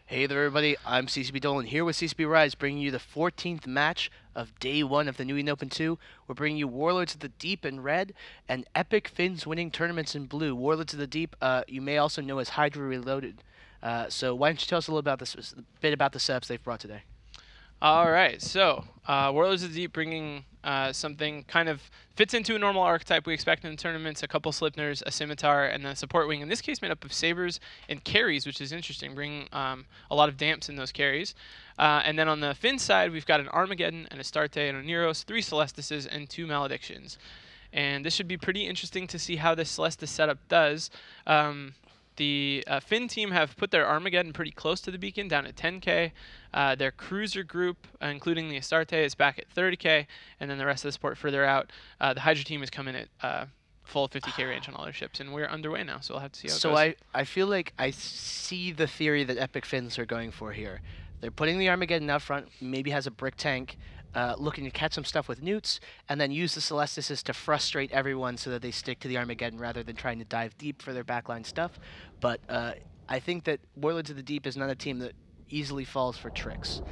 Hey there, everybody. I'm CCB Dolan here with CCB Rise, bringing you the 14th match of Day 1 of the NEO2. We're bringing you Warlords of the Deep in red and Epic Fins winning tournaments in blue. Warlords of the Deep, you may also know as Hydra Reloaded. So why don't you tell us a little about this, a bit about the setups they've brought today? All right, so Warlords of the Deep bringing something kind of fits into a normal archetype we expect in the tournaments, a couple Slipners, a Scimitar, and then a support wing, in this case made up of Sabers and carries, which is interesting, bringing a lot of damps in those carries. And then on the Finn side, we've got an Armageddon, an Astarte, and a Neros, 3 Celestices, and 2 Maledictions. And this should be pretty interesting to see how this Celestis setup does. The Finn team have put their Armageddon pretty close to the beacon, down at 10k. Their cruiser group, including the Astarte, is back at 30k, and then the rest of the support further out. The Hydra team is coming at full 50k range on all their ships, and we're underway now, so we'll have to see how it So goes. I feel like I see the theory that Epic Fins are going for here. They're putting the Armageddon out front, maybe has a brick tank, looking to catch some stuff with newts, and then use the Celestices to frustrate everyone so that they stick to the Armageddon rather than trying to dive deep for their backline stuff. But I think that Warlords of the Deep is not a team that easily falls for tricks.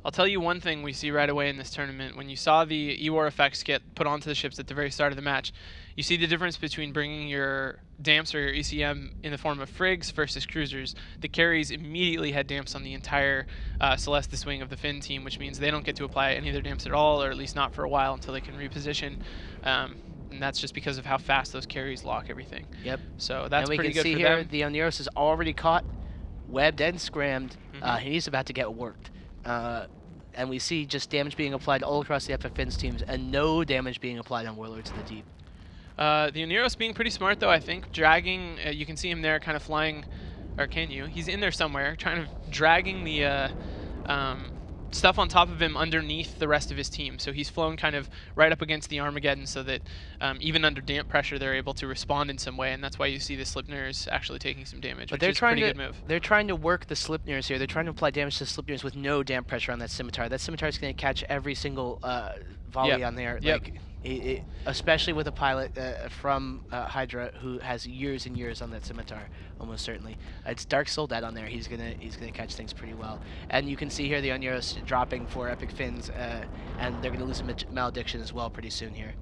I'll tell you one thing we see right away in this tournament. When you saw the E-War effects get put onto the ships at the very start of the match, you see the difference between bringing your damps or your ECM in the form of frigs versus cruisers. The carries immediately had damps on the entire Celestis wing of the Finn team, which means they don't get to apply any of their damps at all, or at least not for a while until they can reposition. And that's just because of how fast those carries lock everything. Yep. So that's and we pretty can good see for here them. the Oneros is already caught, webbed and scrammed. He's about to get worked. And we see just damage being applied all across the Epic Fins teams and no damage being applied on Warlords of the Deep. The Oneros being pretty smart, though, I think. Dragging, you can see him there kind of flying, or can you? He's in there somewhere, trying to dragging the stuff on top of him underneath the rest of his team. So he's flown kind of right up against the Armageddon so that even under damp pressure, they're able to respond in some way. And that's why you see the Slipners actually taking some damage, But which is a pretty good move. they're trying to work the Slipners here. They're trying to apply damage to the Slipners with no damp pressure on that Scimitar. That Scimitar is going to catch every single volley on there. Yep. Like, especially with a pilot from Hydra who has years and years on that Scimitar, almost certainly. It's Dark Soul Dead on there. He's gonna catch things pretty well. And you can see here the Oneros dropping for Epic Fins, and they're gonna lose a Malediction as well pretty soon here.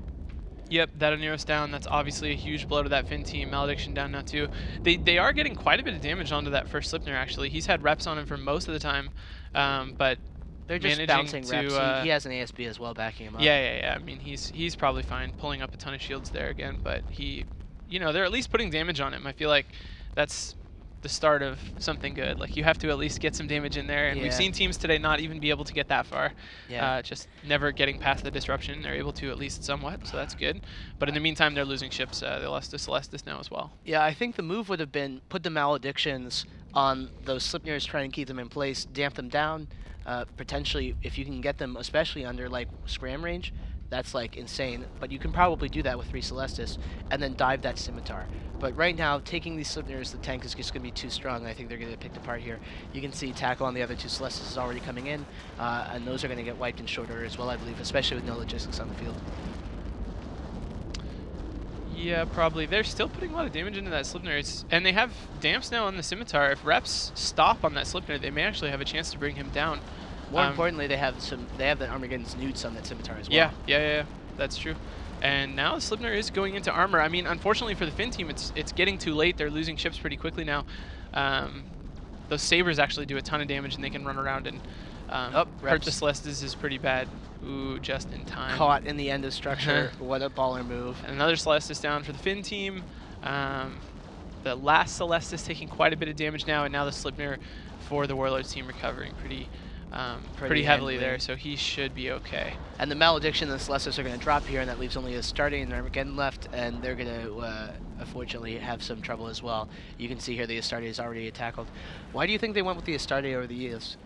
Yep, that Oneros down. That's obviously a huge blow to that Finn team. Malediction down now too. They are getting quite a bit of damage onto that first Slipner, actually. He's had reps on him for most of the time, but they're just bouncing reps. He has an ASB as well backing him up. Yeah. I mean, he's probably fine pulling up a ton of shields there again, but they're at least putting damage on him. I feel like that's the start of something good. Like, you have to at least get some damage in there, and we've seen teams today not even be able to get that far. Just never getting past the disruption. They're able to at least somewhat, so that's good. But in the meantime, they're losing ships. They lost to Celestis now as well. Yeah, I think the move would have been put the Maledictions on those Slipners, try and keep them in place, damp them down. Potentially, if you can get them, especially under like scram range, that's like insane. But you can probably do that with 3 Celestis and then dive that Scimitar. But right now, taking these Slipners, the tank is just going to be too strong. I think they're going to get picked apart here. You can see tackle on the other 2 Celestis is already coming in, and those are going to get wiped in short order as well, I believe, especially with no logistics on the field. Yeah, probably. They're still putting a lot of damage into that Slipner. And they have damps now on the Scimitar. If reps stop on that Slipner, they may actually have a chance to bring him down. More importantly, they have the Armageddon's newts on that Scimitar as well. Yeah. That's true. And now Slipner is going into armor. I mean, unfortunately for the Finn team, it's getting too late. They're losing ships pretty quickly now. Those Sabers actually do a ton of damage, and they can run around and hurt the Celestis is pretty bad. Ooh, just in time. Caught in the end of structure. What a baller move. And another Celestis down for the Finn team. The last Celestis taking quite a bit of damage now, and now the Slipner for the Warlords team recovering pretty heavily there, so he should be okay. And the Malediction and the Celestis are going to drop here, and that leaves only a Astarte and Armageddon left, and they're going to, unfortunately, have some trouble as well. You can see here the Astarte is already tackled. Why do you think they went with the Astarte over the EOS?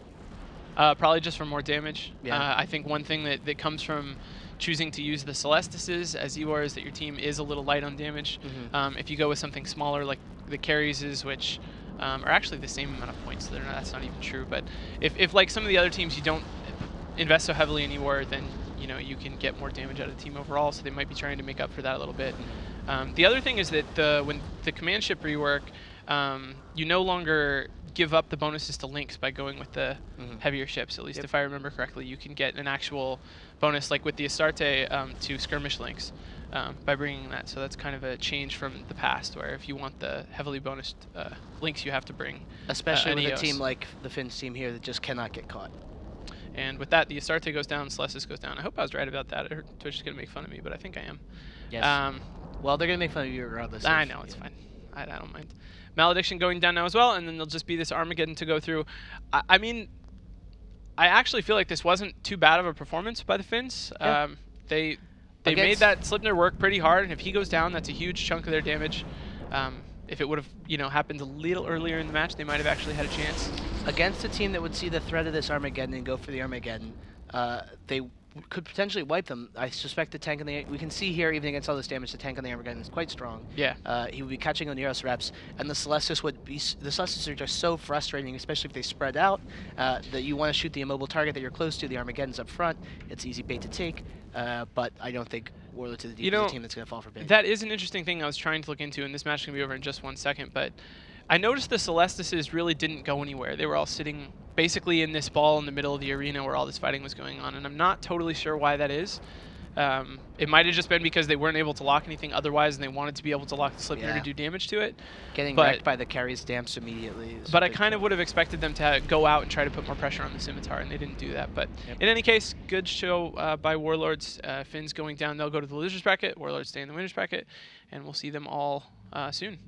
Probably just for more damage. Yeah. I think one thing that comes from choosing to use the Celestises as E-War is that your team is a little light on damage. If you go with something smaller like the carries, which are actually the same amount of points, so that's not even true. But if like some of the other teams you don't invest so heavily in E-War, then you can get more damage out of the team overall, so they might be trying to make up for that a little bit. The other thing is that when the command ship rework, you no longer give up the bonuses to links by going with the Mhm. heavier ships. At least Yep. if I remember correctly, you can get an actual bonus like with the Astarte to skirmish links by bringing that. So that's kind of a change from the past, where if you want the heavily bonused links, you have to bring Especially with a NEOs. team like the Finns team here that just cannot get caught. And with that, the Astarte goes down, Celestis goes down. I hope I was right about that. I heard Twitch is going to make fun of me, but I think I am. Yes. Well, they're going to make fun of you regardless. I know, it's fine. I don't mind. Malediction going down now as well, and then there'll just be this Armageddon to go through. I mean, I actually feel like this wasn't too bad of a performance by the Finns. Yeah. They made that Slipner work pretty hard, and if he goes down, that's a huge chunk of their damage. If it would have, happened a little earlier in the match, they might have actually had a chance. Against a team that would see the threat of this Armageddon and go for the Armageddon, they could potentially wipe them. I suspect the tank on the... We can see here, even against all this damage, the tank on the Armageddon is quite strong. Yeah. He would be catching Oneros reps, and the Celestis would be... The Celestis are just so frustrating, especially if they spread out, that you want to shoot the immobile target that you're close to. The Armageddon's up front. It's easy bait to take, but I don't think Warlords is the team that's going to fall for bait. That is an interesting thing I was trying to look into, and this match is going to be over in just 1 second, but I noticed the Celestises really didn't go anywhere. They were all sitting basically in this ball in the middle of the arena where all this fighting was going on, and I'm not totally sure why that is. It might have just been because they weren't able to lock anything otherwise, and they wanted to be able to lock the Slipner to do damage to it. Getting wrecked by the carries damps immediately. But I kind of would have expected them to go out and try to put more pressure on the Scimitar, and they didn't do that. But in any case, good show by Warlords. Finns going down, they'll go to the losers bracket. Warlords stay in the winners bracket, and we'll see them all soon.